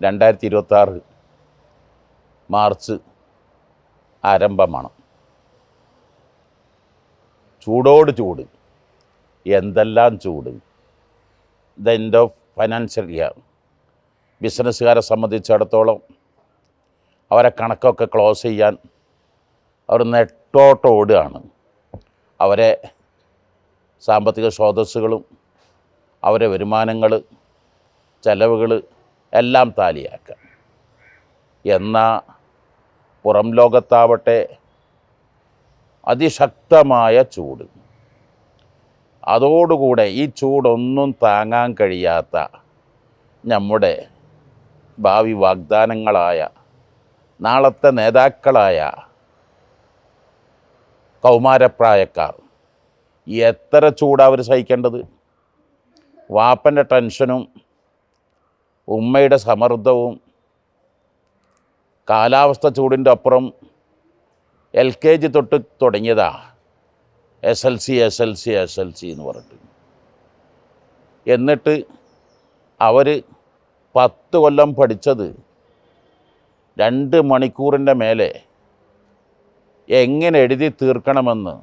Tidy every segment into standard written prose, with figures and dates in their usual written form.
2026 March ആരംഭമാണ്. ചൂടോട് ചൂട്, എന്തെല്ലാം ചൂട്. The end of financial year. ബിസിനസ്സുകാരെ സംബന്ധിച്ചിടത്തോളം അവരെ കണക്കൊക്കെ ക്ലോസ് ചെയ്യാൻ അവർ നെട്ടോട്ടോടുകയാണ്. അവരെ സാമ്പത്തിക സ്രോതസ്സുകളും അവരെ വരുമാനങ്ങൾ, ചെലവുകൾ എല്ലാം താലിയാക്കുക. എന്നാൽ പുറം ലോകത്താവട്ടെ അതിശക്തമായ ചൂട്. അതോടുകൂടെ ഈ ചൂടൊന്നും താങ്ങാൻ കഴിയാത്ത നമ്മുടെ ഭാവി വാഗ്ദാനങ്ങളായ നാളത്തെ നേതാക്കളായ കൗമാരപ്രായക്കാർ എത്ര ചൂടാണ് അവർ സഹിക്കേണ്ടത്? വാപ്പൻ്റെ ടെൻഷനും ഉമ്മയുടെ സമ്മർദ്ദവും കാലാവസ്ഥ ചൂടിൻ്റെ അപ്പുറം LKG തൊട്ട് തുടങ്ങിയതാ SLC എന്ന് പറഞ്ഞിട്ട്. എന്നിട്ട് അവർ 10 കൊല്ലം പഠിച്ചത് 2 മണിക്കൂറിൻ്റെ മേലെ എങ്ങനെ എഴുതി തീർക്കണമെന്ന്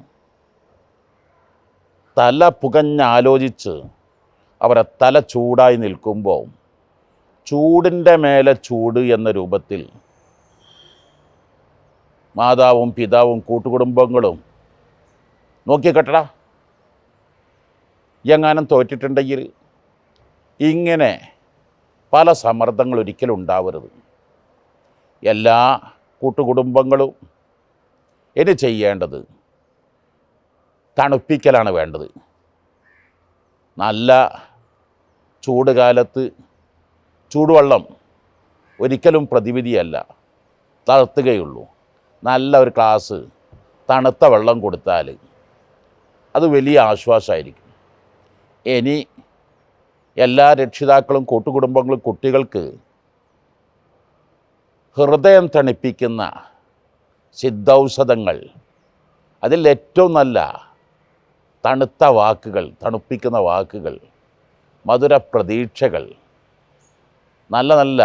തല പുകഞ്ഞാലോചിച്ച് അവരെ തല ചൂടായി നിൽക്കുമ്പോൾ ചൂടിൻ്റെ മേലെ ചൂട് എന്ന രൂപത്തിൽ മാതാവും പിതാവും കൂട്ടുകുടുംബങ്ങളും നോക്കിക്കെട്ടടാ. എങ്ങാനും തോറ്റിട്ടുണ്ടെങ്കിൽ ഇങ്ങനെ പല സമ്മർദ്ദങ്ങൾ ഒരിക്കലും ഉണ്ടാവരുത്. എല്ലാ കൂട്ടുകുടുംബങ്ങളും ഇനി ചെയ്യേണ്ടത് തണുപ്പിക്കലാണ് വേണ്ടത്. നല്ല ചൂട് കാലത്ത് ചൂടുവെള്ളം ഒരിക്കലും പ്രതിവിധിയല്ല, തണുത്തുകയുള്ളൂ. നല്ല ഒരു ഗ്ലാസ് തണുത്ത വെള്ളം കൊടുത്താൽ അത് വലിയ ആശ്വാസമായിരിക്കും. ഇനി എല്ലാ രക്ഷിതാക്കളും കൂട്ടുകുടുംബങ്ങളും കുട്ടികൾക്ക് ഹൃദയം തണുപ്പിക്കുന്ന സിദ്ധൌഷധങ്ങൾ, അതിൽ ഏറ്റവും നല്ല തണുത്ത വാക്കുകൾ, തണുപ്പിക്കുന്ന വാക്കുകൾ, മധുര പ്രതീക്ഷകൾ, നല്ല നല്ല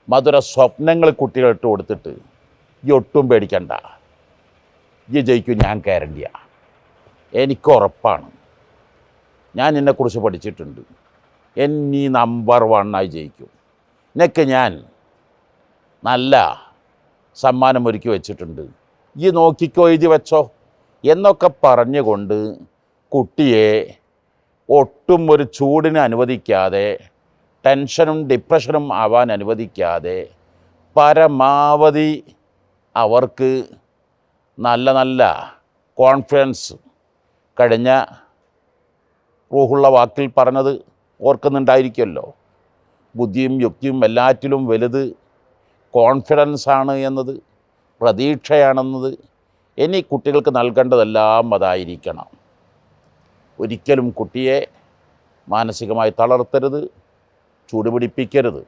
മധുര സ്വപ്നങ്ങൾ കുട്ടികളിട്ട് കൊടുത്തിട്ട് ഈ ഒട്ടും പേടിക്കണ്ട, ഈ ജയിക്കും, ഞാൻ ഗ്യാരണ്ടിയാണ്, എനിക്കുറപ്പാണ്, ഞാൻ നിന്നെക്കുറിച്ച് പഠിച്ചിട്ടുണ്ട്, എന്നീ നമ്പർ 1 ജയിക്കും, നിനക്ക് ഞാൻ നല്ല സമ്മാനം ഒരുക്കി വെച്ചിട്ടുണ്ട്, ഈ നോക്കിക്കോ, എഴുതി വെച്ചോ എന്നൊക്കെ പറഞ്ഞുകൊണ്ട് കുട്ടിയെ ഒട്ടും ഒരു ചൂടിന് അനുവദിക്കാതെ, ടെൻഷനും ഡിപ്രഷനും ആവാൻ അനുവദിക്കാതെ പരമാവധി അവർക്ക് നല്ല നല്ല കോൺഫിഡൻസ്, കഴിഞ്ഞ റൂഹുള്ള വാക്കിൽ പറഞ്ഞത് ഓർക്കുന്നുണ്ടായിരിക്കുമല്ലോ, ബുദ്ധിയും യുക്തിയും എല്ലാറ്റിലും വലുത് കോൺഫിഡൻസാണ് എന്നത്, പ്രതീക്ഷയാണെന്നത്. ഇനി കുട്ടികൾക്ക് നൽകേണ്ടതെല്ലാം അതായിരിക്കണം. ഒരിക്കലും കുട്ടിയെ മാനസികമായി തളർത്തരുത്, ചൂടുപിടിപ്പിക്കരുത്.